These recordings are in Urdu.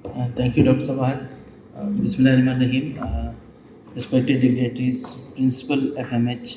Thank you, Dr. Samad. Bismillahirrahmanirrahim. Respected dignitaries, Principal FMH,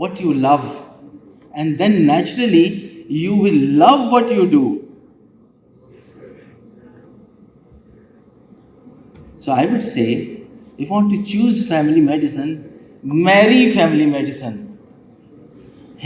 what you love and then naturally you will love what you do. So I would say, if you want to choose family medicine, marry family medicine.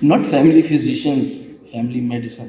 not family physicians, family medicine.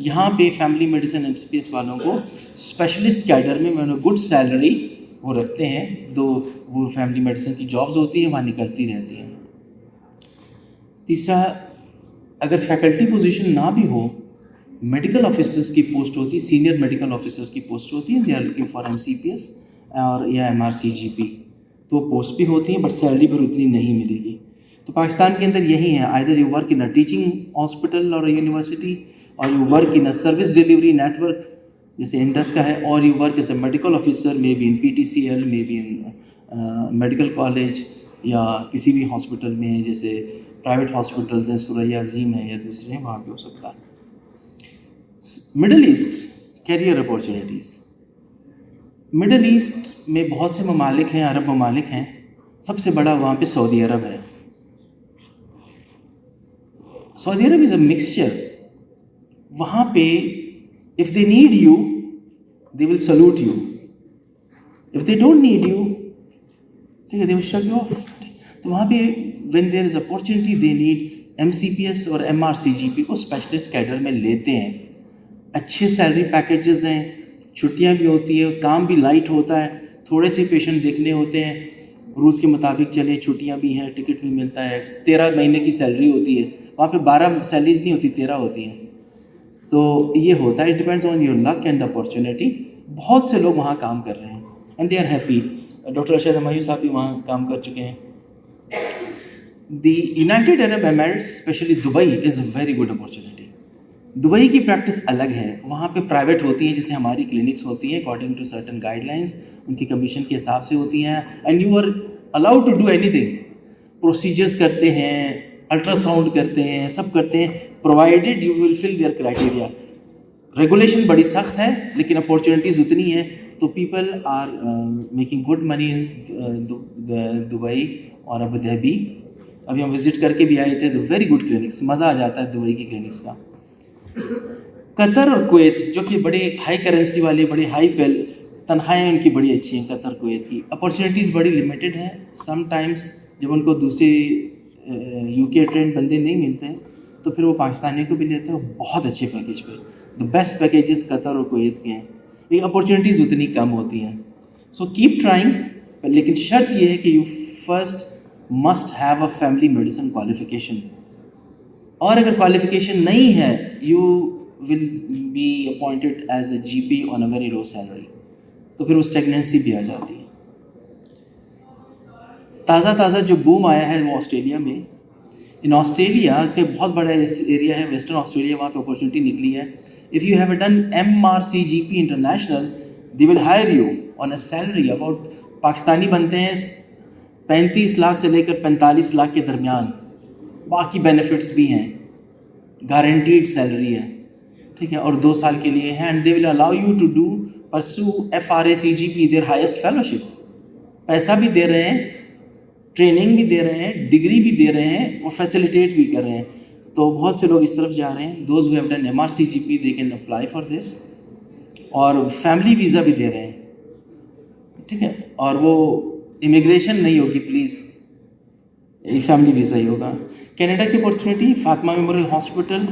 یہاں پہ فیملی میڈیسن MCPS والوں کو اسپیشلسٹ کیڈر میں گڈ سیلری وہ رکھتے ہیں، دو وہ فیملی میڈیسن کی جابز ہوتی ہیں وہاں نکلتی رہتی ہیں۔ تیسرا، اگر فیکلٹی پوزیشن نہ بھی ہو، میڈیکل آفیسرس کی پوسٹ ہوتی ہے، سینئر میڈیکل آفیسرس کی پوسٹ ہوتی ہے، they are looking for MCPS اور یا MRCGP، تو پوسٹ بھی ہوتی ہیں بٹ سیلری پھر اتنی نہیں ملے گی۔ تو پاکستان کے اندر یہی ہے، either you work in a teaching hospital اور یونیورسٹی، اور you work in a service delivery network جیسے انڈس کا ہے، اور you work as a medical officer may be in PTCL، may be in medical college یا کسی بھی ہاسپٹل میں، جیسے پرائیویٹ ہاسپٹلز ہیں، ثریا عظیم ہے یا دوسرے ہیں، وہاں پہ ہو سکتا ہے۔ Middle East career opportunities, Middle East میں بہت سے ممالک ہیں، عرب ممالک ہیں، سب سے بڑا وہاں پہ سعودی عرب ہے۔ سعودی عرب از اے مکسچر، وہاں پہ if they need you they will salute you, if they don't need you they will shut you off۔ تو وہاں پہ when there is opportunity they need MCPS اور MRCGP کو اسپیشلسٹ کیڈر میں لیتے ہیں، اچھے سیلری پیکیجز ہیں، چھٹیاں بھی ہوتی ہے، کام بھی لائٹ ہوتا ہے، تھوڑے سے پیشنٹ دیکھنے ہوتے ہیں، رولس کے مطابق چلے، چھٹیاں بھی ہیں، ٹکٹ بھی ملتا ہے، 13 مہینے کی سیلری ہوتی ہے، وہاں پہ 12 سیلریز نہیں ہوتی، 13 ہوتی ہیں۔ تو یہ ہوتا ہے، it depends on your luck and opportunity. بہت سے لوگ وہاں کام کر رہے ہیں and they are happy. Doctor Arshad Humayun صاحب بھی وہاں کام کر چکے ہیں۔ The United Arab Emirates especially Dubai is a very good opportunity. Dubai کی پریکٹس الگ ہے، وہاں پہ پرائیویٹ ہوتی ہیں جیسے ہماری کلینکس ہوتی ہیں according to certain guidelines, ان کی کمیشن کے حساب سے ہوتی ہیں، and you are allowed to do anything, procedures کرتے ہیں، الٹرا ساؤنڈ کرتے ہیں، سب کرتے ہیں، provided you will fill their criteria. Regulation بڑی سخت ہے لیکن اپارچونیٹیز اتنی ہیں، تو people are making good money Dubai اور ابو ظہبی۔ ابھی ہم وزٹ کر کے بھی آئے تھے، ویری گڈ کلینکس، مزہ آ جاتا ہے دبئی کی کلینکس کا۔ قطر اور کویت جو کہ بڑے ہائی کرنسی والے، بڑے ہائی تنخواہیں ان کی بڑی اچھی ہیں، قطر کویت کی اپارچونیٹیز بڑی لمیٹڈ ہیں۔ سم ٹائمس جب ان کو دوسرے UK ٹرینڈ بندے نہیں ملتے ہیں تو پھر وہ پاکستانیوں کو بھی لیتے ہیں بہت اچھے پیکیج پہ۔ دا بیسٹ پیکیجز قطر اور کویت کے ہیں، لیکن اپارچونیٹیز اتنی کم ہوتی ہیں۔ سو کیپ ٹرائنگ، لیکن شرط یہ ہے کہ you first must have a family medicine qualification, اور اگر کوالیفیکیشن نہیں ہے you will be appointed as a GP on a very low salary, تو پھر وہ اسٹیگننسی بھی آ جاتی ہے۔ تازہ جو بوم آیا ہے وہ آسٹریلیا میں۔ ان آسٹریلیا، اس کا بہت بڑا ایریا ہے ویسٹرن آسٹریلیا، وہاں پہ اپارچونیٹی نکلی ہے۔ If you have done MRCGP international they will hire you on a salary about, Pakistani بنتے ہیں 35 لاکھ سے لے کر 45 لاکھ کے درمیان، باقی بینیفٹس بھی ہیں، گارنٹیڈ سیلری ہے، ٹھیک ہے، اور 2 سال کے لیے ہے، and they will allow you to do pursue FRACGP their highest fellowship, پیسہ بھی دے رہے ہیں، ٹریننگ بھی دے رہے ہیں، ڈگری بھی دے رہے ہیں، اور فیسیلیٹیٹ بھی کر رہے ہیں۔ تو بہت سے لوگ اس طرف جا رہے ہیں۔ Those who have done MRCGP they can apply for this, اور فیملی ویزا بھی دے رہے ہیں، ٹھیک ہے، اور وہ امیگریشن نہیں ہوگی پلیز، فیملی ویزا ہی ہوگا۔ کینیڈا کی اپارچونیٹی، فاطمہ میموریل ہاسپٹل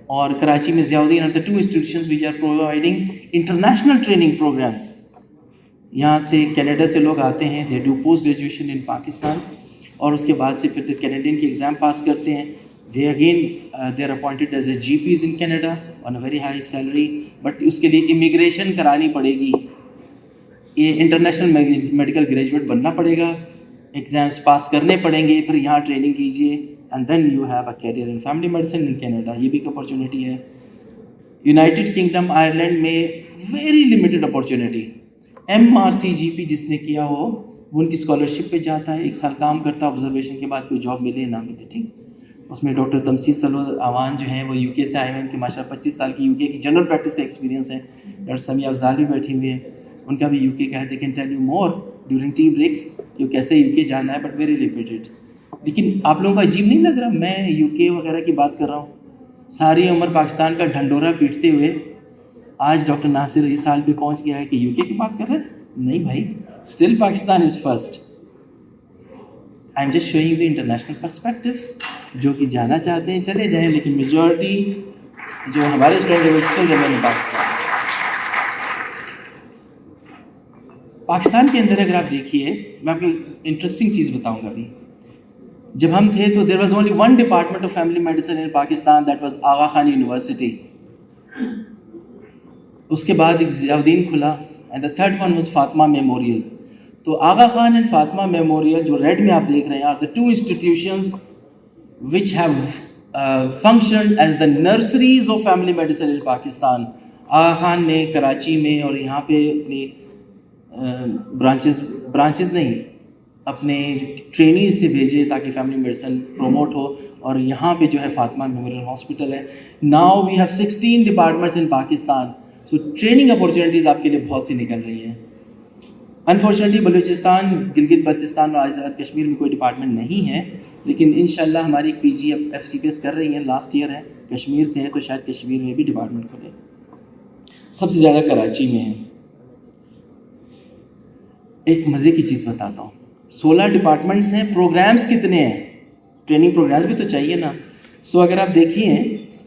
اور کراچی میں Ziauddin are the 2 institutions which are providing international training programs. یہاں سے کینیڈا سے لوگ آتے ہیں، they do post graduation in Pakistan, اور اس کے بعد سے پھر کینیڈین کی ایگزام پاس کرتے ہیں، they again they are appointed as a GPs in Canada on a very high salary, but اس کے لیے امیگریشن کرانی پڑے گی، یہ انٹرنیشنل میڈیکل گریجویٹ بننا پڑے گا، ایگزامس پاس کرنے پڑیں گے، پھر یہاں ٹریننگ کیجیے، and then you have a career in family medicine in Canada. یہ بھی ایک اپارچونیٹی ہے۔ یونائٹیڈ کنگڈم آئرلینڈ میں ویری لمیٹڈ اپارچونیٹی، MRCGP جس نے کیا ہو وہ ان کی اسکالرشپ پہ جاتا ہے، 1 سال کام کرتا ہے، آبزرویشن کے بعد کوئی جاب ملے نہ ملے، ٹھیک۔ اس میں ڈاکٹر تمثیل سلو آوان جو ہیں وہ UK سے آئے ہوئے ہیں، ان کے ماشاء اللہ 25 سال کی UK کی جنرل پریکٹس سے ایکسپیرینس ہے۔ ڈاکٹر سمیع افضال بھی بیٹھی ہوئی ہیں، ان کا بھی UK کا ہے، they can tell you more during tea breaks کہ کیسے UK جانا ہے، بٹ ویری لمیٹڈ۔ لیکن آپ لوگوں کو عجیب نہیں لگ رہا میں UK وغیرہ کی بات کر رہا ہوں؟ ساری عمر پاکستان کا ڈھنڈورا پیٹتے ہوئے آج ڈاکٹر ناصر اس سال پہ پہنچ گیا ہے کہ UK کی بات کر رہے ہیں؟ نہیں بھائی، still Pakistan is first. I am just showing the international perspectives, جو کہ جانا چاہتے ہیں چلے جائیں، لیکن میجورٹی جو ہمارے student will still remain in Pakistan. Pakistan کے اندر اگر آپ دیکھیے, میں آپ کو انٹرسٹنگ چیز بتاؤں گا. ابھی جب ہم تھے تو there was only one department of family medicine in Pakistan, that was Aga Khan University. اس کے بعد ایک ضیاء الدین کھلا, and the third one was Fatima Memorial. تو آغا خان اینڈ فاطمہ میموریل جو ریڈ میں آپ دیکھ رہے ہیں are the two institutions which have functioned as the nurseries of family medicine in Pakistan. آغا خان نے کراچی میں اور یہاں پہ اپنی برانچز نہیں, اپنے ٹرینیز تھے بھیجے تاکہ فیملی میڈیسن پروموٹ ہو, اور یہاں پہ جو ہے فاطمہ میموریل ہاسپٹل ہے. Now we have 16 departments in Pakistan. So training opportunities آپ کے لیے بہت سی نکل رہی ہیں. انفارچونیٹلی بلوچستان, گلگت بلتستان اور آزاد کشمیر میں کوئی ڈپارٹمنٹ نہیں ہے, لیکن انشاءاللہ ہماری ایک پی جی اب ایف سی پی ایس کر رہی ہیں, لاسٹ ایئر ہے, کشمیر سے ہے, تو شاید کشمیر میں بھی ڈپارٹمنٹ کھلے. سب سے زیادہ کراچی میں ہے. ایک مزے کی چیز بتاتا ہوں, 16 ڈپارٹمنٹس ہیں, پروگرامز کتنے ہیں؟ ٹریننگ پروگرامز بھی تو چاہیے نا. سو اگر آپ دیکھیے,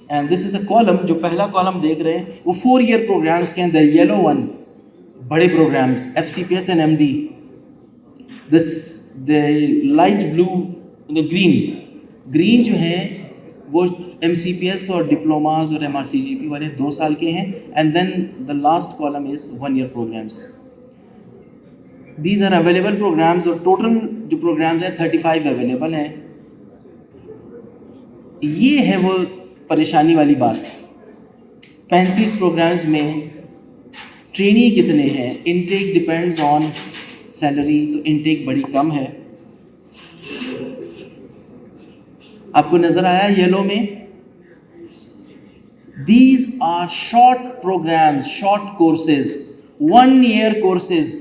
and this is a column, جو پہلا کالم دیکھ رہے ہیں وہ 4 ایئر پروگرامز کے ہیں. دا یلو ون بڑے programs, F C P S and M D. The light blue, green جو ہیں وہ ایم سی پی ایس اور ڈپلوماز اور M R C G P والے 2 سال کے ہیں. And then the last column is 1 year programs. These are available programs, اور ٹوٹل جو پروگرامز ہیں 35 اویلیبل ہیں. یہ ہے وہ پریشانی والی بات. 35 پروگرامز میں ٹرینی کتنے ہیں؟ انٹیک ڈپینڈز آن سیلری, تو انٹیک بڑی کم ہے. آپ کو نظر آیا یلو میں؟ These are short programs, short courses, 1 year courses,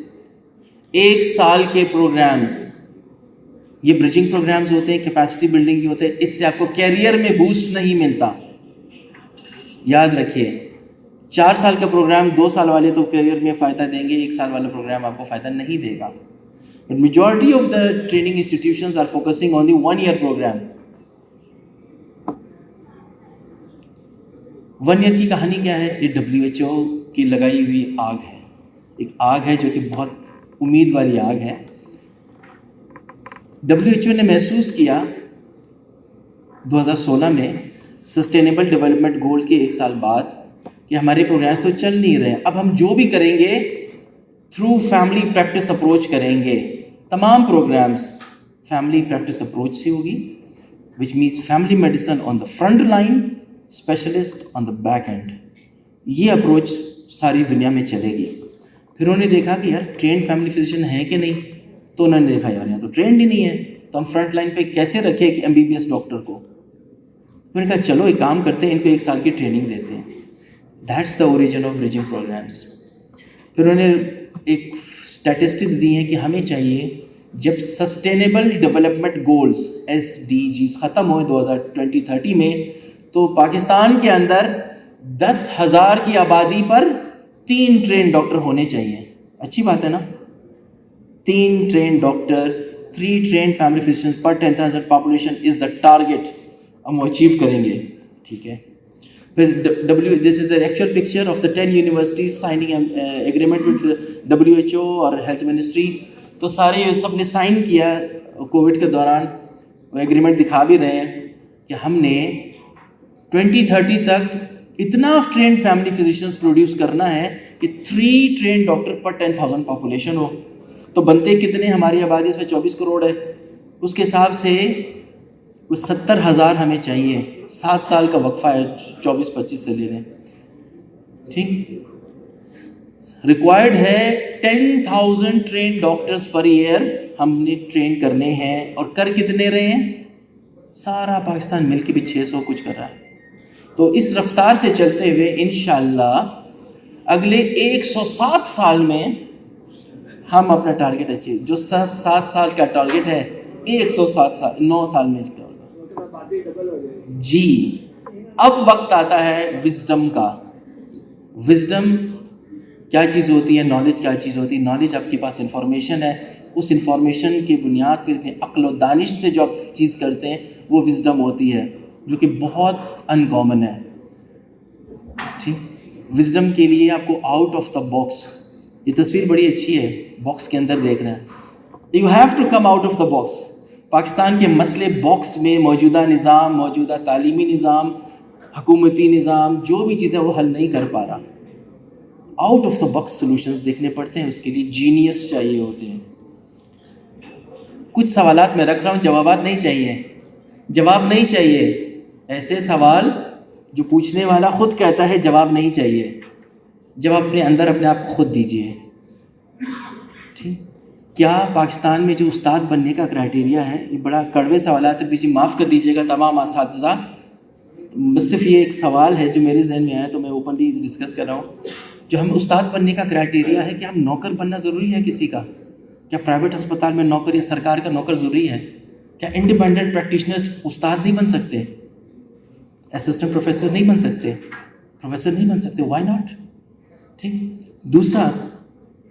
1 سال کے پروگرامز. یہ برجنگ پروگرامز ہوتے ہیں, کیپیسٹی بلڈنگ کی ہوتے ہیں. اس سے آپ کو کیریئر میں بوسٹ نہیں ملتا, یاد رکھیے. 4 سال کا پروگرام 2 سال والے تو کیریئر میں فائدہ دیں گے, 1 سال والا پروگرام آپ کو فائدہ نہیں دے گا. But majority of the training institutions are focusing on the 1 year programme. 1 year کی کہانی کیا ہے؟ یہ WHO کی لگائی ہوئی آگ ہے. ایک آگ ہے جو کہ بہت امید والی آگ ہے. WHO نے محسوس کیا 2016 میں سسٹینیبل ڈیولپمنٹ گول کے 1 سال بعد کہ ہمارے پروگرامز تو چل نہیں رہے, اب ہم جو بھی کریں گے تھرو فیملی پریکٹس اپروچ کریں گے. تمام پروگرامز فیملی پریکٹس اپروچ سے ہوگی, which means family medicine on the front line, specialist on the back and. یہ اپروچ ساری دنیا میں چلے گی. پھر انہوں نے دیکھا کہ یار ٹرینڈ فیملی فزیشین ہے کہ نہیں, تو انہوں نے دیکھا یار یہاں تو ٹرینڈ ہی نہیں ہے, تو ہم فرنٹ لائن پہ کیسے رکھیں ایک MBBS ڈاکٹر کو. انہوں نے کہا چلو ایک کام کرتے ہیں, ان کو 1 سال کی ٹریننگ دیتے ہیں. That's the origin of bridging programs. پھر انہوں نے ایک اسٹیٹسٹکس دی ہیں کہ ہمیں چاہیے جب سسٹینیبل ڈیولپمنٹ گولز SDGs ختم ہوئے 2020-30 میں, تو پاکستان کے اندر 10,000 کی آبادی پر 3 ٹرین ڈاکٹر ہونے چاہیے. اچھی بات ہے نا, 3 train doctor, 3 train family physician per 10,000 population is the target. ہم وہ اچیو کریں گے, ٹھیک ہے. پھر دس از the actual picture of the 10 universities signing agreement with WHO اور ہیلتھ منسٹری. تو سارے سب نے سائن کیا کووڈ کے دوران, وہ ایگریمنٹ دکھا بھی رہے ہیں کہ ہم نے 2030 تک اتنا ٹرینڈ فیملی فزیشینس پروڈیوس کرنا ہے کہ 3 ٹرینڈ ڈاکٹر پر 10,000 پاپولیشن ہو. تو بنتے کتنے؟ ہماری آبادی اس میں 24 کروڑ ہے, اس کے حساب سے کچھ 70,000 ہمیں چاہیے. 7 سال کا وقفہ ہے 24-25 سے لے لیں, ٹھیک. ریکوائرڈ ہے 10,000 ٹرین ڈاکٹرز پر ایئر ہم نے ٹرین کرنے ہیں, اور کر کتنے رہے ہیں؟ سارا پاکستان مل کے بھی 600 کچھ کر رہا ہے. تو اس رفتار سے چلتے ہوئے انشاءاللہ اگلے 107 سال میں ہم اپنا ٹارگیٹ اچیو, جو 7 سال کا ٹارگیٹ ہے 107 سال 9 سال میں کیا ہوگا جی. اب وقت آتا ہے وزڈم کا. وزڈم کیا چیز ہوتی ہے؟ نالج کیا چیز ہوتی ہے؟ نالج آپ کے پاس انفارمیشن ہے, اس انفارمیشن کی بنیاد پہ اپنی عقل و دانش سے جو آپ چیز کرتے ہیں وہ وزڈم ہوتی ہے, جو کہ بہت ان کامن ہے. وزڈم کے لیے آپ کو آؤٹ آف دا باکس، یہ تصویر بڑی اچھی ہے، باکس کے اندر دیکھ رہے ہیں، you have to come out of the box. Pakistan کے مسئلے باکس میں موجودہ نظام، موجودہ تعلیمی نظام، حکومتی نظام، جو بھی چیزیں وہ حل نہیں کر پا رہا. Out of the box solutions دیکھنے پڑتے ہیں، اس کے لیے جینیس چاہیے ہوتے ہیں. کچھ سوالات میں رکھ رہا ہوں، جوابات نہیں چاہیے، جواب نہیں چاہیے. ایسے سوال جو پوچھنے والا خود کہتا ہے جواب نہیں چاہیے، جواب اپنے اندر اپنے آپ کو خود دیجیے. ٹھیک، کیا پاکستان میں جو استاد بننے کا کرائٹیریا ہے، یہ بڑا کڑوے سوالات ہے، جی معاف کر دیجیے گا تمام اساتذہ، بس صرف یہ ایک سوال ہے جو میرے ذہن میں آیا تو میں اوپنلی ڈسکس کر رہا ہوں. جو ہم استاد بننے کا کرائٹیریا ہے کہ ہم نوکر بننا ضروری ہے کسی کا؟ کیا پرائیویٹ ہسپتال میں نوکر یا سرکار کا نوکر ضروری ہے؟ کیا انڈیپینڈنٹ پریکٹیشنرز استاد نہیں بن سکتے؟ اسسٹنٹ پروفیسر نہیں بن سکتے؟ پروفیسر نہیں بن سکتے؟ Why not? ٹھیک. دوسرا،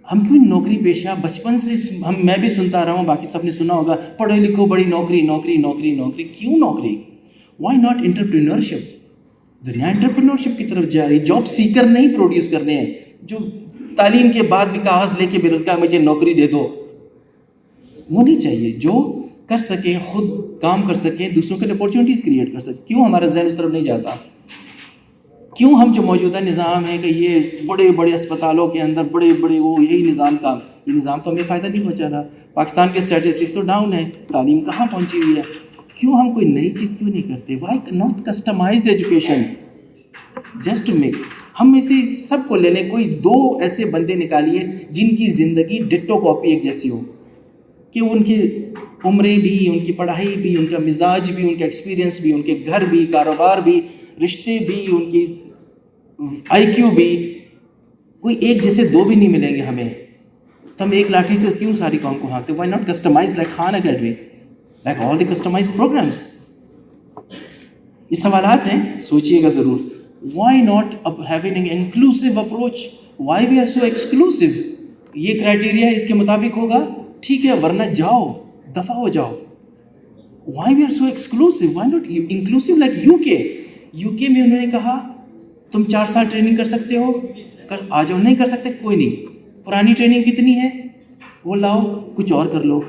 ہم کیوں نوکری پیشہ بچپن سے میں بھی سنتا رہا ہوں، باقی سب نے سنا ہوگا، پڑھو لکھو بڑی نوکری نوکری نوکری نوکری. کیوں نوکری؟ Why not entrepreneurship? دنیا انٹرپرینورشپ کی طرف جا رہی ہے. جاب سیکر نہیں پروڈیوس کرنے ہیں جو تعلیم کے بعد بھی کاغذ لے کے بے روزگار، مجھے نوکری دے دو، وہ نہیں چاہیے. جو کر سکے، خود کام کر سکے، دوسروں کے لیے اپورچونیٹیز کریٹ کر سکے. کیوں ہمارا ذہن اس طرف نہیں جاتا؟ کیوں ہم جو موجودہ نظام ہے کہ یہ بڑے بڑے اسپتالوں کے اندر بڑے بڑے وہ یہی نظام کا، یہ نظام تو ہمیں فائدہ نہیں پہنچا رہا. پاکستان کے اسٹیٹسٹکس تو ڈاؤن ہے، تعلیم کہاں پہنچی ہوئی ہے. کیوں ہم کوئی نئی چیز کیوں نہیں کرتے؟ Why not customized education just to make. ہم میں سے سب کو لے لیں، کوئی 2 ایسے بندے نکالیے جن کی زندگی ڈٹو کاپی ایک جیسی ہو، کہ ان کی عمریں بھی، ان کی پڑھائی بھی، ان کا مزاج بھی، ان کا ایکسپیرینس بھی، ان کے گھر بھی، کاروبار بھی، رشتے بھی، ان کی آئی کیو بھی، کوئی ایک جیسے 2 بھی نہیں ملیں گے ہمیں. تو ہم ایک لاٹھی سے کیوں ساری قوم کو ہانکتے؟ Why not customise like Khan Academy, like all the customise programmes. یہ سوالات ہیں، سوچیے گا ضرور. Why not having an inclusive approach? Why we are so exclusive? یہ کرائٹیریا اس کے مطابق ہوگا ٹھیک ہے، ورنہ جاؤ، دفع ہو جاؤ. Why we are so exclusive? Why not inclusive like U K? U K میں انہوں نے کہا تم 4 سال ٹریننگ کر سکتے ہو، آ جاؤ. نہیں کر سکتے کوئی نہیں، پرانی ٹریننگ کتنی ہے وہ لاؤ، کچھ اور کر لو.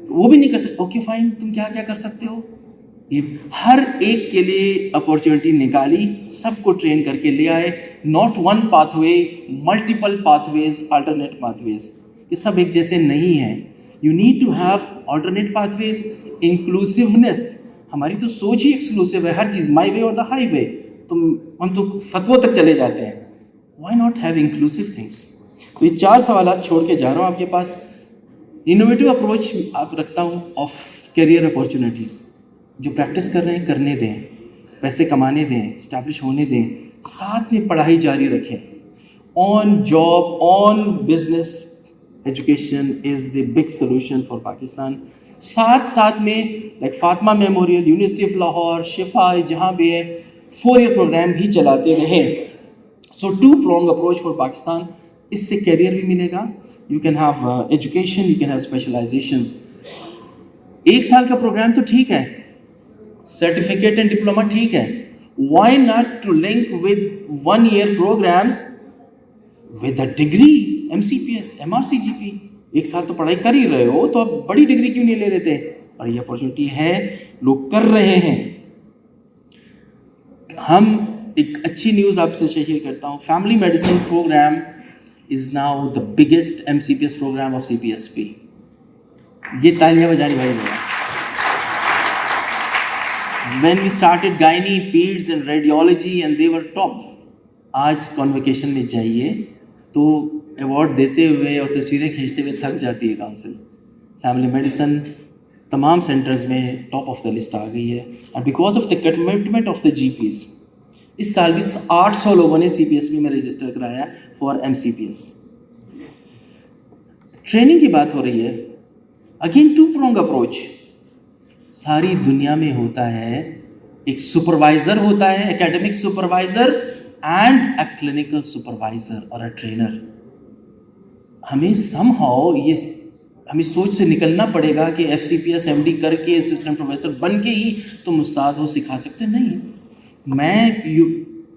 وہ بھی نہیں کر سکتے، اوکے فائن، تم کیا کیا کر سکتے ہو. یہ ہر ایک کے لیے اپورچونیٹی نکالی، سب کو ٹرین کر کے لے آئے. Not one pathway, multiple pathways, alternate pathways. یہ سب ایک جیسے نہیں ہیں. You need to have alternate pathways. Inclusiveness, ہماری تو سوچ ہی ایکسکلوسیو ہے، ہر چیز مائی وے اور دا ہائی وے. ہم تو فتووں تک چلے جاتے ہیں. Why not have inclusive things? تو یہ 4 سوالات چھوڑ کے جا رہا ہوں آپ کے پاس. انوویٹو اپروچ آپ رکھتا ہوں آف کیریئر اپورچونیٹیز. جو پریکٹس کر رہے ہیں کرنے دیں، پیسے کمانے دیں، اسٹیبلش ہونے دیں، ساتھ میں پڑھائی جاری رکھیں. On job, on business, education is the big solution for Pakistan. ساتھ میں like Fatima memorial, university of Lahore, شفا، جہاں بھی ہے 4 ایئر پروگرام بھی چلاتے رہیں. So 2 pronged approach for Pakistan. اس سے کیریئر بھی ملے گا. You can have education, you can have specialisations. 1 سال کا پروگرام تو ٹھیک ہے، سرٹیفکیٹ اینڈ ڈپلوما ٹھیک ہے. Why not to link with 1 year programs with a degree, MCPS، MRCGP. 1 سال تو پڑھائی کر ہی رہے ہو تو آپ بڑی ڈگری کیوں نہیں لے لیتے؟ اور یہ اپورچونیٹی ہے، لوگ کر رہے ہیں. ہم ایک اچھی نیوز آپ سے شیئر کرتا ہوں. Family medicine program is now the biggest MCPS program of CPSP. یہ تالیاں بجانے والی جگہ. When we started gynae, peds and radiology and they were top. آج کانویکیشن میں جائیے تو ایوارڈ دیتے ہوئے اور تصویریں کھینچتے ہوئے تھک جاتی ہے کاؤنسل. فیملی میڈیسن تمام سینٹرز میں ٹاپ آف دا لسٹ آ گئی ہے. اور because of the commitment of the GPs، اس سال بھی 800 لوگوں نے CPSP میں رجسٹر کرایا فار MCPS. ٹریننگ کی بات ہو رہی ہے. Again 2 pronged approach. ساری دنیا میں ہوتا ہے، ایک سپروائزر ہوتا ہے، academic supervisor and a clinical supervisor اور اے ٹرینر. ہمیں سم ہاؤ یہ ہمیں سوچ سے نکلنا پڑے گا کہ FCPS MD کر کے اسسٹنٹ پروفیسر بن کے ہی تم استاد ہو، سکھا سکتے نہیں. میں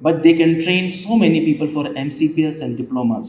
but they can train so many people for MCPS and diplomas.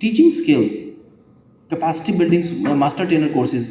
teaching skills, capacity building master trainer courses.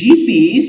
GPs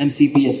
MCPS.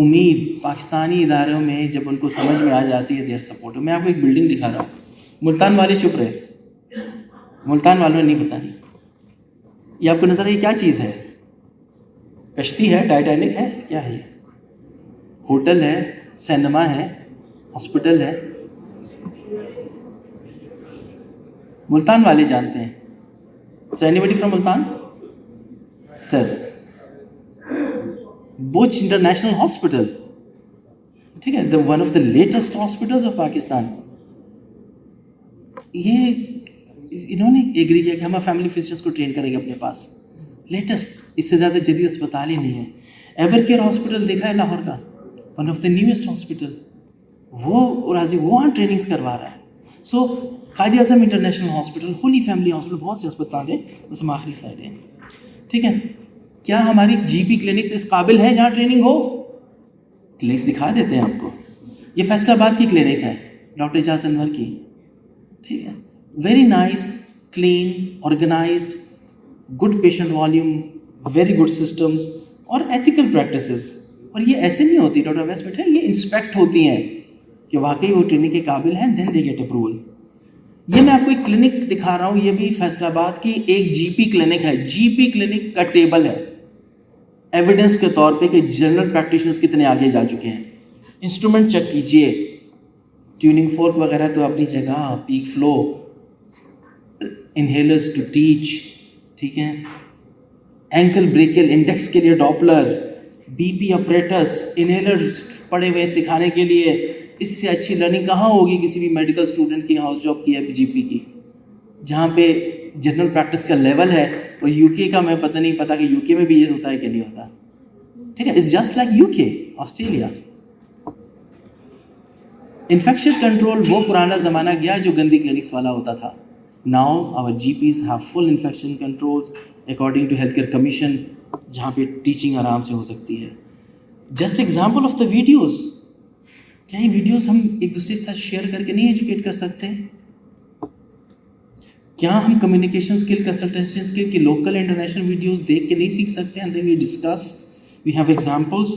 امید پاکستانی اداروں میں جب ان کو سمجھ میں آ جاتی ہے دیر سپورٹ. میں آپ کو ایک بلڈنگ دکھا رہا ہوں. ملتان والے چپ رہے, ملتان والوں نے نہیں بتائی. یہ آپ کو نظر ہے یہ کیا چیز ہے؟ کشتی ہے, ٹائٹینک ہے, کیا ہے یہ؟ ہوٹل ہے, سینما ہے, ہاسپٹل ہے. ملتان والے جانتے ہیں. So anybody from Multan? Sir Butch International Hospital, ٹھیک ہے, one of the latest hospitals of Pakistan. یہ انہوں نے ایگری کیا کہ ہم فیملی فزیشنس کو ٹرین کریں گے اپنے پاس. لیٹسٹ, اس سے زیادہ جدید اسپتال ہی نہیں ہے. ایور کیئر ہاسپٹل دیکھا ہے لاہور کا, one of the newest hospital. وہ راضی وہاں ٹریننگس کروا رہا ہے. So Quaid Azam International Hospital, Holy Family Hospital, بہت سے اسپتال ہیں. بس ہم آخری سلائڈ ہیں, ٹھیک ہے. کیا ہماری جی پی کلینکس اس قابل ہیں جہاں ٹریننگ ہو؟ کلینکس دکھا دیتے ہیں آپ کو. یہ فیصل آباد کی کلینک ہے, ڈاکٹر اعجاز انور کی, ٹھیک ہے. Very nice, clean, organized, good patient volume, very good systems اور ایتھیکل پریکٹسز. اور یہ ایسے نہیں ہوتی ڈاکٹر اویس بیٹھے, یہ انسپیکٹ ہوتی ہیں کہ واقعی وہ ٹریننگ کے قابل ہیں, دین دے گیٹ اپروول. یہ میں آپ کو ایک کلینک دکھا رہا ہوں, یہ بھی فیصل آباد کی ایک جی پی کلینک ہے. جی پی کلینک کا ٹیبل ہے ایویڈنس کے طور پہ کہ جنرل پریکٹیشنرز کتنے آگے جا چکے ہیں. انسٹرومنٹ چیک کیجئے, ٹیوننگ فورک وغیرہ تو اپنی جگہ, pack flu, inhalers to teach, ٹھیک ہے, اینکل بریکل انڈیکس کے لیے Doppler, B P apparatus, inhalers پڑے ہوئے سکھانے کے لیے. اس سے اچھی لرننگ کہاں ہوگی کسی بھی میڈیکل اسٹوڈنٹ کی ہاؤس جاب کی ہے جی پی کی, جہاں پہ جنرل پریکٹس کا لیول ہے. اور یو کے کا میں پتہ نہیں پتا کہ یو کے میں بھی یہ ہوتا ہے کہ نہیں ہوتا, ٹھیک ہے. اٹس جسٹ لائک یو کے, آسٹریلیا. انفیکشن کنٹرول وہ پرانا زمانہ گیا جو گندی کلینکس والا ہوتا تھا. Now our G Ps have full infection controls according to health care commission, جہاں پہ ٹیچنگ آرام سے ہو سکتی ہے. Just example of the videos. کیا یہ ویڈیوز ہم ایک دوسرے کے ساتھ شیئر کر کے نہیں ایجوکیٹ کر سکتے؟ کیا ہم کمیونیکیشن اسکل, کنسلٹنسی اسکل کی لوکل انٹرنیشنل ویڈیوز دیکھ کے نہیں سیکھ سکتے؟ And then we discuss, we have examples.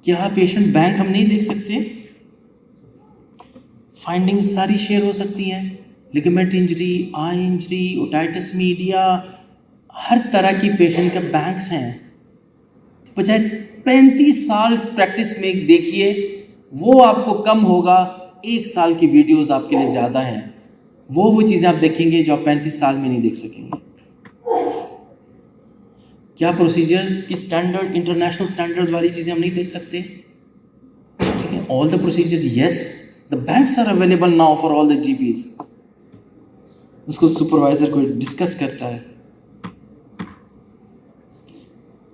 کیا پیشنٹ بینک ہم نہیں دیکھ سکتے؟ فائنڈنگز ساری شیئر ہو سکتی ہیں. لیگمنٹ انجری, آئی انجری, اوٹائٹس میڈیا, ہر طرح کی پیشنٹ کے بینکس ہیں. بجائے 35 سال پریکٹس میں دیکھیے, وہ آپ کو کم ہوگا, 1 سال کی ویڈیوز آپ کے لیے زیادہ ہیں. وہ چیزیں آپ دیکھیں گے جو آپ 35 سال میں نہیں دیکھ سکیں گے. کیا پروسیجرز کی اسٹینڈرڈ, انٹرنیشنل اسٹینڈرڈز والی چیزیں ہم نہیں دیکھ سکتے؟ ٹھیک ہے. All the procedures, yes, the banks are available now for all the G Ps. اس کو سپروائزر کو ڈسکس کرتا ہے.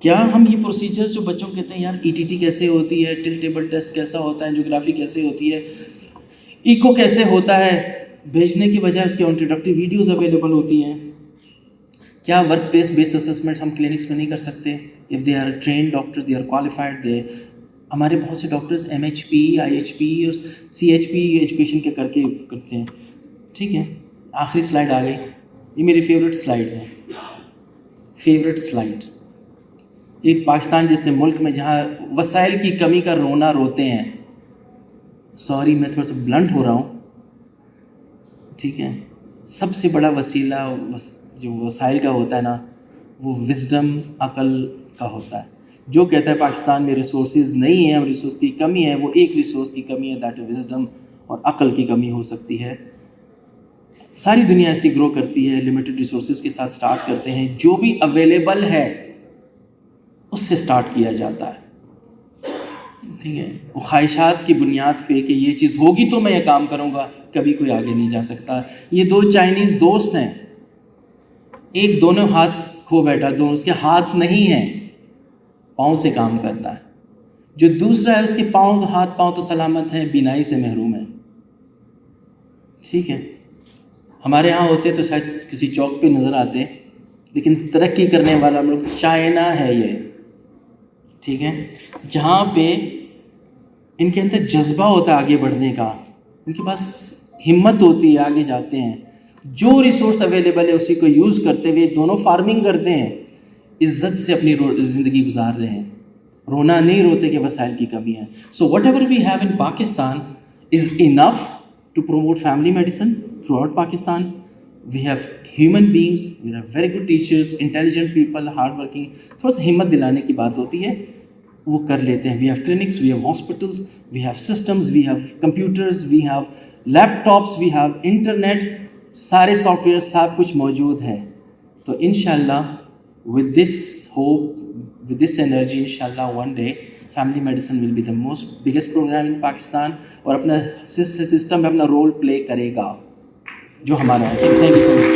کیا ہم یہ پروسیجرز جو بچوں کو کہتے ہیں یار ای ٹی ٹی کیسے ہوتی ہے, ٹل ٹیبل ٹیسٹ کیسا ہوتا ہے, انجیوگرافی کیسے ہوتی ہے, ایکو کیسے ہوتا ہے, بھیجنے کی بجائے اس کے انٹروڈکٹیو ویڈیوز اویلیبل ہوتی ہیں. کیا ورک پلیس بیس اسسمنٹس ہم کلینکس میں نہیں کر سکتے؟ If they are trained doctor, they are qualified, they ہمارے بہت سے doctors M H P, I H P اور سی ایچ پی ایجوکیشن کے کر کے کرتے ہیں. ٹھیک ہے. آخری سلائڈ آ گئی, یہ میری فیوریٹ سلائڈز ہیں. فیوریٹ سلائڈ, ایک پاکستان جیسے ملک میں جہاں وسائل کی کمی کا رونا روتے ہیں. سوری میں تھوڑا سا بلنٹ ہو رہا ہوں, ٹھیک ہے. سب سے بڑا وسیلہ جو وسائل کا ہوتا ہے نا, وہ وزڈم, عقل کا ہوتا ہے. جو کہتا ہے پاکستان میں ریسورسز نہیں ہیں اور ریسورس کی کمی ہے, وہ ایک ریسورس کی کمی ہے, دیٹ وزڈم, اور عقل کی کمی ہو سکتی ہے. ساری دنیا ایسی گرو کرتی ہے, لمیٹڈ ریسورسز کے ساتھ سٹارٹ کرتے ہیں. جو بھی اویلیبل ہے اس سے سٹارٹ کیا جاتا ہے, ٹھیک ہے. وہ خواہشات کی بنیاد پہ کہ یہ چیز ہوگی تو میں یہ کام کروں گا, کبھی کوئی آگے نہیں جا سکتا. یہ 2 چائنیز دوست ہیں, ایک دونوں ہاتھ کھو بیٹھا, دونوں اس کے ہاتھ نہیں ہیں, پاؤں سے کام کرتا ہے. جو دوسرا ہے اس کے پاؤں, ہاتھ پاؤں تو سلامت ہیں, بینائی سے محروم ہے. ٹھیک ہے. ہمارے ہاں ہوتے تو شاید کسی چوک پہ نظر آتے, لیکن ترقی کرنے والا ملک چائنا ہے یہ, ٹھیک ہے. جہاں پہ ان کے اندر جذبہ ہوتا ہے آگے بڑھنے کا, ان کے پاس ہمت ہوتی ہے, آگے جاتے ہیں. جو ریسورس اویلیبل ہے اسی کو یوز کرتے ہوئے دونوں فارمنگ کرتے ہیں. عزت سے اپنی زندگی گزار رہے ہیں. رونا نہیں روتے کہ وسائل کی کمی ہے. So whatever we have in Pakistan is enough to promote family medicine throughout Pakistan. We have human beings, we have very good teachers, intelligent people, hard working. تھوڑا سا ہمت دلانے کی بات ہوتی ہے, وہ کر لیتے ہیں. We have clinics, we have hospitals, we have systems, we have computers, we have laptops, we have internet, سارے سافٹ ویئر سب کچھ موجود ہے. تو ان شاء اللہ with this hope, with this energy, inshallah one day family medicine will be the most biggest program in Pakistan اور اپنا سسٹم میں اپنا رول پلے کرے گا جو ہمارا ہے. Thank you so much.